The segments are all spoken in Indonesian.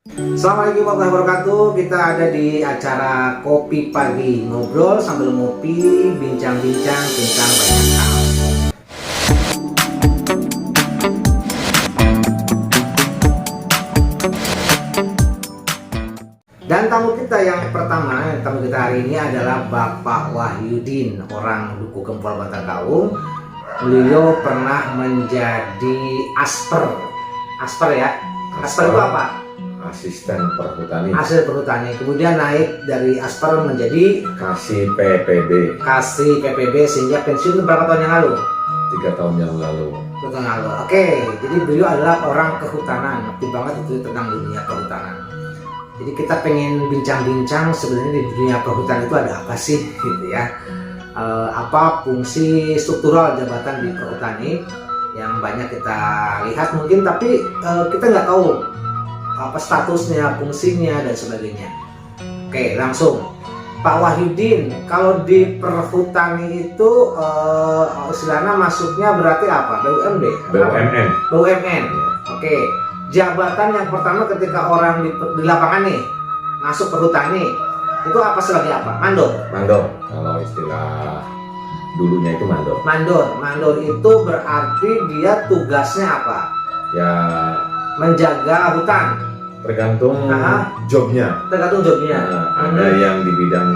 Assalamualaikum warahmatullahi wabarakatuh. Kita ada di acara Kopi Pagi, ngobrol sambil ngopi, bincang-bincang tentang banyak hal. Dan tamu kita yang pertama, tamu kita hari ini adalah Bapak Wahyudin, orang Duku Gempol Bantar Kaung. Beliau pernah menjadi asper ya. Asper itu apa? Asisten perhutani. Asisten perhutani. Kemudian naik dari asper menjadi Kasih PPB sehingga pensiun berapa tahun yang lalu? 3 tahun yang lalu. 2 tahun yang lalu. Oke, jadi beliau adalah orang kehutanan, ngerti banget itu tentang dunia kehutanan. Jadi kita pengen bincang-bincang sebenarnya di dunia kehutanan itu ada apa sih, gitu ya? Apa fungsi struktural jabatan di perhutani yang banyak kita lihat mungkin, tapi kita nggak tahu apa statusnya, fungsinya dan sebagainya. Oke, langsung Pak Wahyudin, kalau di perhutani itu istilahnya masuknya berarti apa? BUMD? BUMN. BUMN. Oke, jabatan yang pertama ketika orang di lapangan nih masuk perhutani itu apa sebagai apa? Mandor. Kalau istilah dulunya itu mandor. Mandor itu berarti dia tugasnya apa? Ya, Menjaga hutan. tergantung jobnya. Ada yang di bidang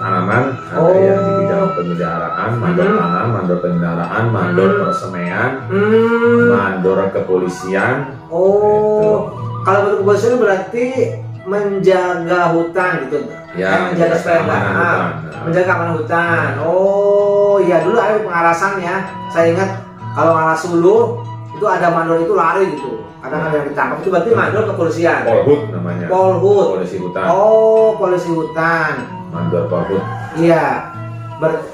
tanaman, ada yang di bidang pemeliharaan, mandor tanam, mandor pemeliharaan, mandor persemaian, mandor kepolisian. Gitu. Kalau bentuk kepolisian berarti menjaga hutan gitu. Ya, menjaga supaya menjaga keamanan hutan. Oh iya, dulu ada pengarasan ya. Saya ingat kalau ngaras dulu itu ada mandor itu lari gitu. Kadang ada yang ditangkap itu berarti mandor kepolisian. Polhut namanya. Polisi hutan. Oh, polisi hutan. Mandor polhut. Iya.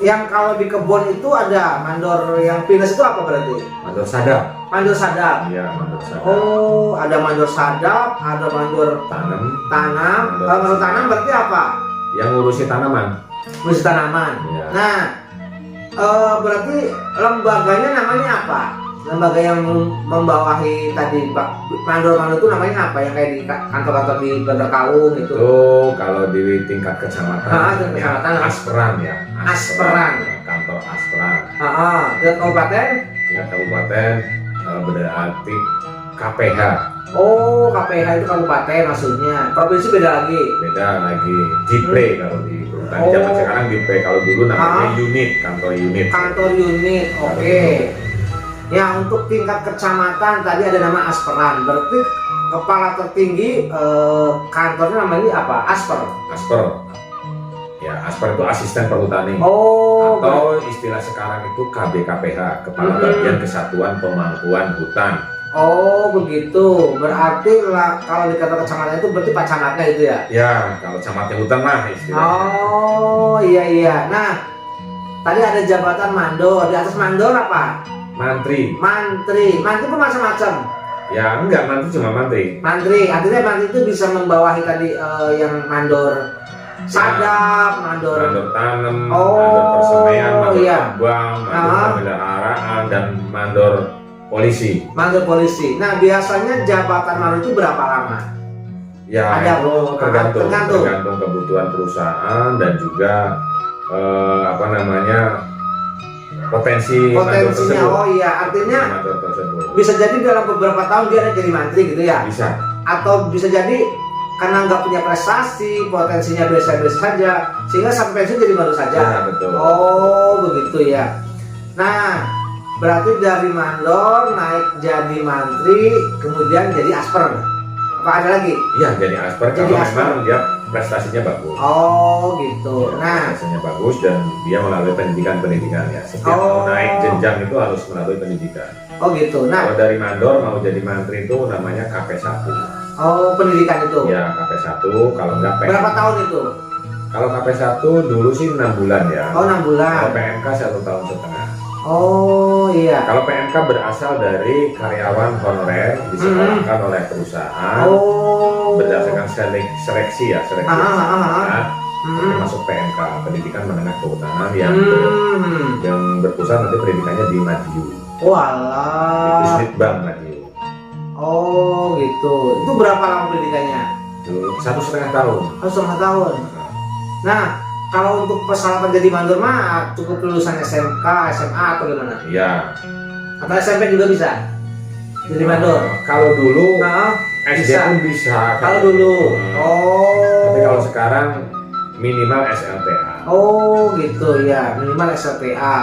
Yang kalau di kebun itu ada mandor yang pinus itu apa berarti? Mandor sadap. Mandor sadap. Iya, mandor sadap. Oh, ada mandor sadap, ada mandor Tanam. Kalau mandor tanam berarti apa? Yang ngurusi tanaman. Ngurusi tanaman. Iya. Nah, berarti lembaganya namanya apa? Lembaga yang membawahi tadi mandor itu namanya apa? Yang kayak di kantor-kantor di Bantar Kaung itu? Itu kalau di tingkat kecamatan, Asperan ya. Asperan. Kantor Asperan. Tingkat kabupaten? Tingkat kabupaten berarti KPH. Oh, KPH itu kabupaten maksudnya. Provinsi beda lagi. Beda lagi. Dipre kalau di perhutani zaman sekarang Dipre. Kalau dulu namanya unit, kantor unit. Kantor unit, oke. Ya, untuk tingkat kecamatan tadi ada nama Asperan. Berarti kepala tertinggi kantornya namanya apa? Asper. Ya, Asper itu asisten perhutani. Oh. Atau istilah sekarang itu KBKPH, Kepala Bagian Kesatuan Pemangkuan Hutan. Oh, begitu. Berarti kalau di kantor kecamatan itu berarti Pak Camatnya itu ya? Ya, kalau camatnya hutan lah istilahnya. Oh, iya. Nah, tadi ada jabatan mandor. Di atas mandor apa? Mantri pun macam-macam. Ya enggak, mantri cuma mantri. Artinya mantri itu bisa membawahi tadi yang mandor sadap, mandor tanam, mandor persemaian, mandor tambang, mandor pemeliharaan, dan mandor polisi. Nah, biasanya jabatan mandor itu berapa lama? Ya, ada tergantung kebutuhan perusahaan dan juga potensinya. Oh iya, artinya bisa jadi dalam beberapa tahun dia jadi mantri gitu ya? Bisa. Atau bisa jadi karena nggak punya prestasi, potensinya biasa-biasa saja, sehingga sampai pensiun jadi mandor saja. Ya, betul. Oh, begitu ya. Nah, berarti dari mandor naik jadi mantri, kemudian jadi asper. Apa ada lagi? Iya, jadi asper kalau memang dia prestasinya bagus. Oh, gitu. Ya, nah, prestasinya bagus dan dia melalui pendidikan ya. Setiap mau naik jenjang itu harus melalui pendidikan. Oh, gitu. Nah, kalau dari mandor mau jadi mantri itu namanya KP1. Oh, pendidikan itu? Ya, KP1. Kalau enggak PMK. Berapa tahun itu? Kalau KP1 dulu sih 6 bulan ya. Oh, 6 bulan. Kalau PMK 1 tahun setengah. Oh iya. Kalau PMK berasal dari karyawan honorer disekolahkan oleh perusahaan berdasarkan seleksi masuk PMK, pendidikan menengah kehutanan yang berpusat nanti pendidikannya di Madiun. Walah. Di Pusditbang Madiun. Oh gitu. gitu. Itu berapa lama pendidikannya? Dulu 1,5 tahun. Oh, 1,5 tahun. Nah, kalau untuk persyaratan jadi mandor mah cukup lulusan SMK, SMA atau gimana? Iya. Atau SMP juga bisa jadi mandor? Kalau dulu Nah, SD bisa. pun bisa. Kalau dulu. Oh. Tapi kalau sekarang minimal SLTA. Oh gitu ya, minimal SLTA.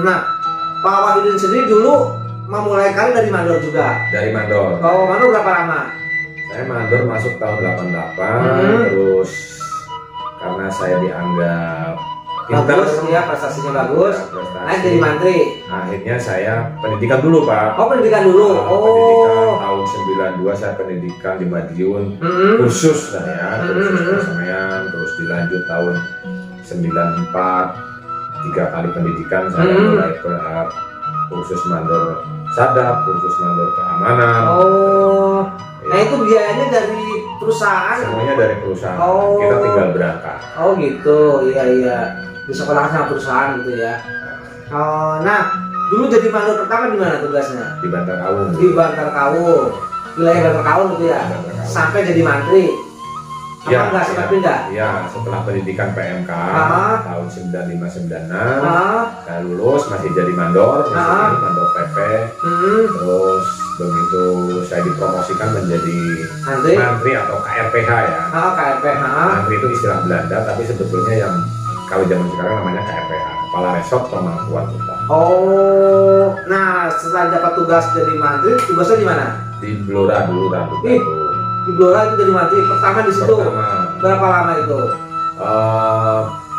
Nah, Pak Wahidin sendiri dulu memulai karir dari mandor juga. Dari mandor. Oh, mandor berapa lama? Saya mandor masuk tahun 88, terus karena saya dianggap pintar, Bagus ya, prestasinya bagus. prestasi. Naik jadi mantri. Akhirnya saya pendidikan dulu, Pak. Oh, pendidikan dulu. Pendidikan Oh. tahun 92 saya pendidikan di Madiun, Mm-mm. kursus lah ya, kursus Mm-mm. persemaian, terus dilanjut tahun 94 3 kali pendidikan saya Mm-mm. mulai kursus mandor sadap, kursus mandor keamanan. Oh. Ya, Nah, itu biayanya dari perusahaan. semuanya dari perusahaan. Oh. Kita tinggal berangkat. Oh gitu, iya iya. Di sekolah sama perusahaan gitu ya. Oh, nah, dulu jadi mandor pertama di mana tugasnya? Di Bantar Kawung. Di Bantar Kawung, wilayah Bantar Kawung gitu ya. Bantar Kawung. Sampai jadi mantri. Apa Ya, enggak sempat ya. pindah? Ya, setelah pendidikan PMK tahun 95-96 saya lulus masih jadi mandor, masih mandor PP. Terus begitu saya dipromosikan menjadi Mantri. mantri atau KRPH ya. KRP. Mantri itu istilah Belanda, tapi sebetulnya yang kalau zaman sekarang namanya KRPH, Kepala Resort Pemangkuan Hutan. Oh, nah setelah dapat tugas jadi mantri, tugasnya di mana? Di Blora dulu rambut Ih. baru. Di Blora itu jadi mantri. Pertama di situ. Pertama Berapa lama itu?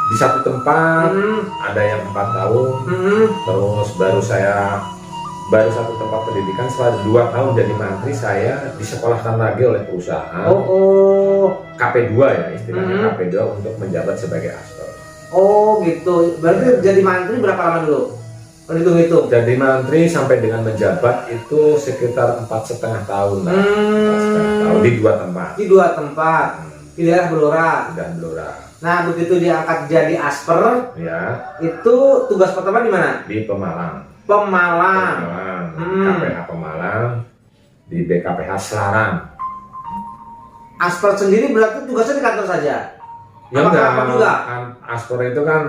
di satu tempat Hmm. ada yang 4 tahun, Hmm. terus baru satu tempat pendidikan setelah 2 tahun jadi mantri saya disekolahkan lagi oleh perusahaan. Oh. KP2 ya istilahnya, KP2 untuk menjabat sebagai aspek. Oh gitu. Berarti jadi mantri berapa lama dulu? Hitung-hitung. Jadi mantri sampai dengan menjabat itu sekitar 4,5 tahun lah. 4,5 tahun di 2 tempat. Di 2 tempat. Di daerah Blora. Dan Blora. Nah, begitu diangkat jadi asper, Ya, itu tugas pertama di mana? di Pemalang. Pemalang. KPH Pemalang, di BKPH Selarang. Asper sendiri berarti tugasnya di kantor saja. Ya Apa enggak, kantor juga? kan Aspor itu kan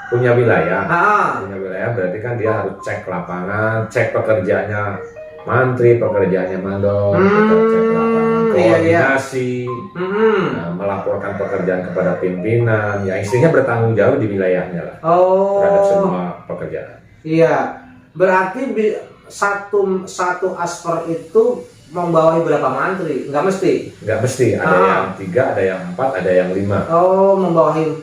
punya wilayah. Ah. Punya wilayah berarti kan dia harus cek lapangan, cek pekerjaannya mantri, pekerjaannya mandor, kita cek lapangan, Iya, koordinasi, Hmm. nah, melaporkan pekerjaan kepada pimpinan, ya istrinya bertanggung jawab di wilayahnya lah terhadap Oh. semua pekerjaan. Iya. Berarti satu asper itu membawahi berapa mantri? Enggak mesti. Nggak mesti, ada yang 3, ada yang 4, ada yang 5. Oh, membawahi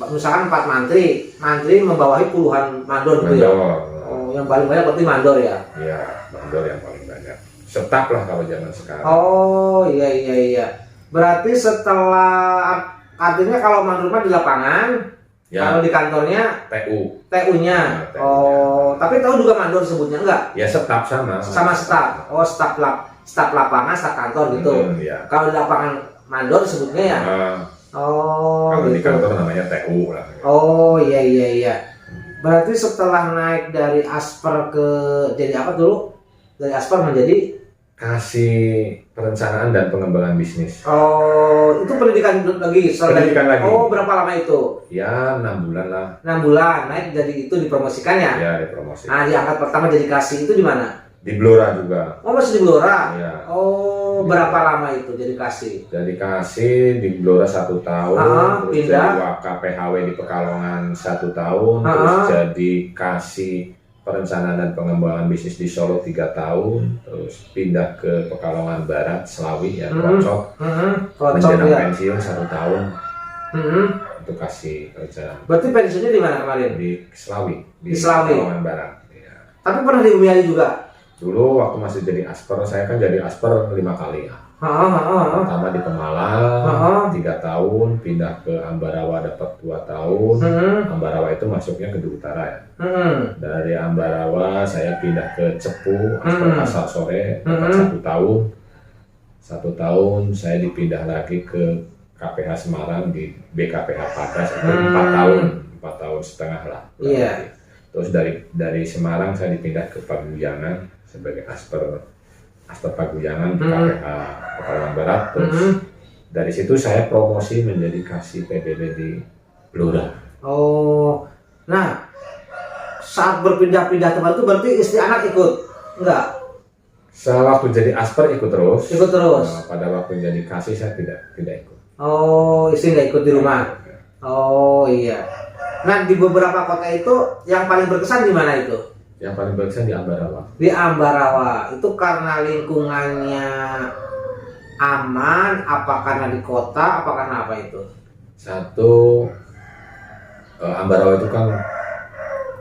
misalkan 4 mantri. Mantri membawahi puluhan mandor gitu ya. Mandor. Oh, yang paling banyak berarti mandor ya. Iya, mandor yang paling banyak. Staf lah kalau zaman sekarang. Oh, iya. Berarti setelah artinya kalau mandor mah di lapangan, Ya, kalau di kantornya TU. TU-nya. Ya, TU-nya. Oh, tapi tahu juga mandor sebutnya enggak? Ya staf sama. Sama staf. Oh, staf lapangan, staf kantor gitu. Ya. Kalau di lapangan mandor sebutnya ya. Nah, Oh, kalau di gitu. kantor namanya TU lah. Oh, iya. Berarti setelah naik dari asper ke jadi apa dulu? Dari asper menjadi Kasih perencanaan dan pengembangan bisnis. itu pendidikan lagi. Pendidikan lagi. Oh, berapa lama itu? Ya 6 bulan lah. 6 bulan naik jadi itu dipromosikan ya. Ya dipromosi. Nah, diangkat pertama jadi kasih itu di mana? Di Blora juga. Oh, masih di Blora. Ya. Oh, berapa lama itu jadi kasih? Jadi kasih di Blora 1 tahun, terus pindah. jadi KPHW di Pekalongan 1 tahun, terus jadi kasih perencanaan dan pengembangan bisnis di Solo 3 tahun, terus pindah ke Pekalongan Barat, Selawi ya, Krocok, Kocok menjelang ya. pensiun 1 tahun, Hmm. itu kasih perencanaan Berarti pensiunnya di mana kemarin? di Selawi, Di Selawi. Pekalongan Barat. Ya. Tapi pernah di Bumiayu juga. Dulu waktu masih jadi asper, saya kan jadi asper 5 kali ya. Pertama di Pemalang 3 tahun, pindah ke Ambarawa dapat 2 tahun. Ambarawa itu masuknya ke Utara ya. Dari Ambarawa saya pindah ke Cepu, asper asal sore dapat 1 tahun. 1 tahun saya dipindah lagi ke KPH Semarang di BKPH Padas itu 4 tahun, 4 tahun setengah lah. Iya. Terus dari Semarang saya dipindah ke Paguyangan sebagai asper Asper Paguyangan di KPH Pekalongan Barat. Terus dari situ saya promosi menjadi Kasih PBB di Blora. Oh, nah saat berpindah-pindah tempat itu berarti istri anak ikut? Enggak? Saya waktu jadi Asper ikut terus. Ikut terus. Pada waktu jadi Kasih saya tidak ikut. Oh, istri nggak ikut di rumah. Oh iya. Nah di beberapa kota itu yang paling berkesan di mana itu? Yang paling berkesan di Ambarawa. Di Ambarawa itu karena lingkungannya aman, apa karena di kota, apa karena apa itu? Satu, Ambarawa itu kan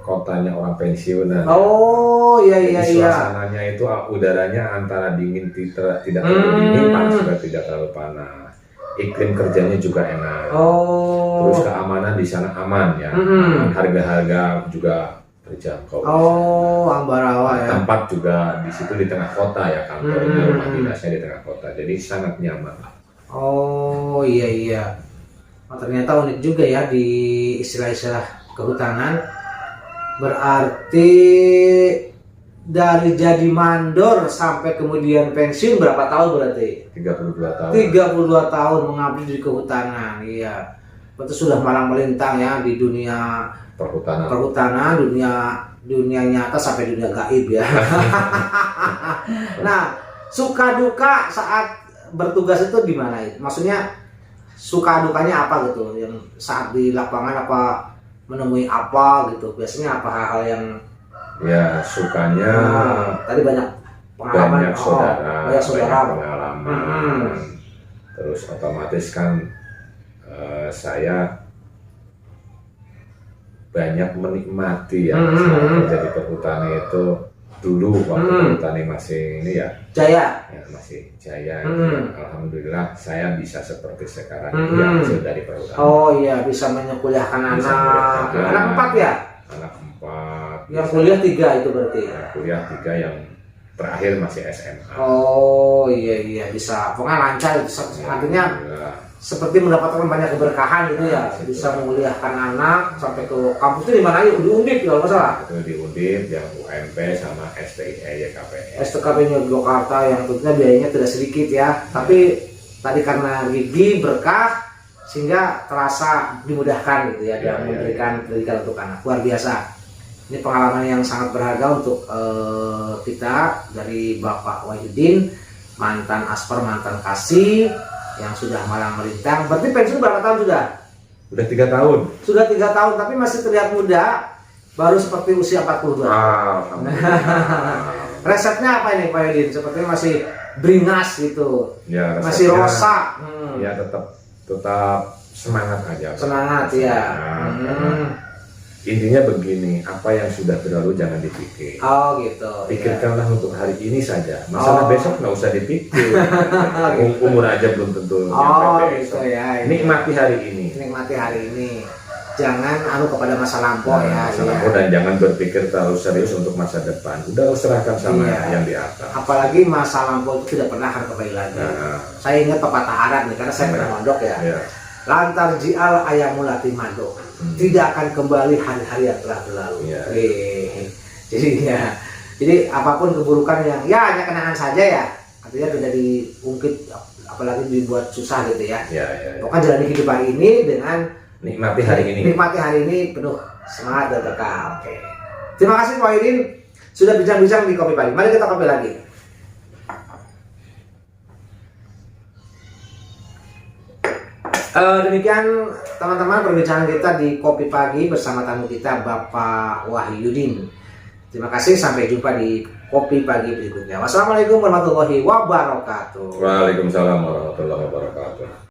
kotanya orang pensiunan. Oh iya iya Jadi iya. suasananya itu udaranya antara dingin tidak terlalu dingin, panas juga tidak terlalu panas. Iklim kerjanya juga enak. Oh. Terus keamanan di sana aman ya. Harga-harga juga terjangkau. Oh, Ambarawa ya. Tempat juga di situ di tengah kota ya, kantornya, rumah dinasnya di tengah kota. Jadi sangat nyaman. Oh iya iya. Oh, ternyata unik juga ya di istilah-istilah kehutanan. Berarti dari jadi mandor sampai kemudian pensiun berapa tahun berarti? 32 tahun. 32 tahun mengabdi di kehutanan. Iya. Berarti sudah malang melintang ya di dunia perhutanan, dunia nyata sampai dunia gaib ya. Nah, suka duka saat bertugas itu gimana? Maksudnya suka dukanya apa gitu? Yang saat di lapangan apa menemui apa gitu? Biasanya apa hal-hal yang ya sukanya tadi banyak pengalaman, banyak saudara, banyak pengalaman. Terus otomatis kan saya banyak menikmati ya menjadi perhutani itu dulu waktu perhutani masih ini ya masih jaya. Alhamdulillah saya bisa seperti sekarang ini hasil dari perhutani. Oh iya, bisa menyekolahkan anak 4 ya? Anak 4. Yang kuliah 3 itu berarti? Yang kuliah 3, yang terakhir masih SMA. Oh iya bisa, pokoknya lancar. Artinya seperti mendapatkan banyak keberkahan gitu ya, bisa menguliahkan anak sampai ke kampus itu di mana aja? Di Undip kalau nggak salah. Itu di Undip, yang UMP sama STIE YKPS. STKP-nya Yogyakarta yang tentunya biayanya tidak sedikit ya, tapi tadi karena gigi berkah sehingga terasa dimudahkan gitu ya, dan memberikan pendidikan untuk anak. Luar biasa. Ini pengalaman yang sangat berharga untuk kita dari Bapak Wahyudin, mantan Asper, mantan Kasih yang sudah malang melintang. Berarti pensiun berapa tahun sudah? Sudah 3 tahun. Sudah 3 tahun, tapi masih terlihat muda. Baru seperti usia 42. Resepnya apa ini Pak Yudin? Sepertinya masih beringas gitu. Ya, masih rosa. Ya tetap semangat aja. Semangat ya. Intinya begini, apa yang sudah berlalu jangan dipikir. Oh gitu. Pikirkanlah untuk hari ini saja. Masalah besok nggak usah dipikir. Umur aja belum tentu nyampe besok. Gitu ya. Nikmati hari ini. Nikmati hari ini. Jangan kepada masa lampau ya. Masa lampau dan jangan berpikir terlalu serius untuk masa depan. Udah serahkan sama yang di atas. Apalagi masa lampau itu tidak pernah akan kembali lagi. Saya ingat pepatah Arab nih, karena saya pernah mondok ya. Lantar jial ayamulati mado, tidak akan kembali hari-hari yang telah berlalu. Jadi apapun keburukan yang hanya kenangan saja ya, artinya tidak diungkit, apalagi dibuat susah gitu ya. Pokoknya jalani hidup hari ini dengan nikmati hari ini. Nikmati hari ini penuh semangat dan berkah. Terima kasih Pak Yudin sudah bincang-bincang di Kopi Pagi. Mari kita kopi lagi. Demikian teman-teman perbincangan kita di Kopi Pagi bersama tamu kita Bapak Wahyudin. Terima kasih, sampai jumpa di Kopi Pagi berikutnya. Wassalamualaikum warahmatullahi wabarakatuh. Waalaikumsalam warahmatullahi wabarakatuh.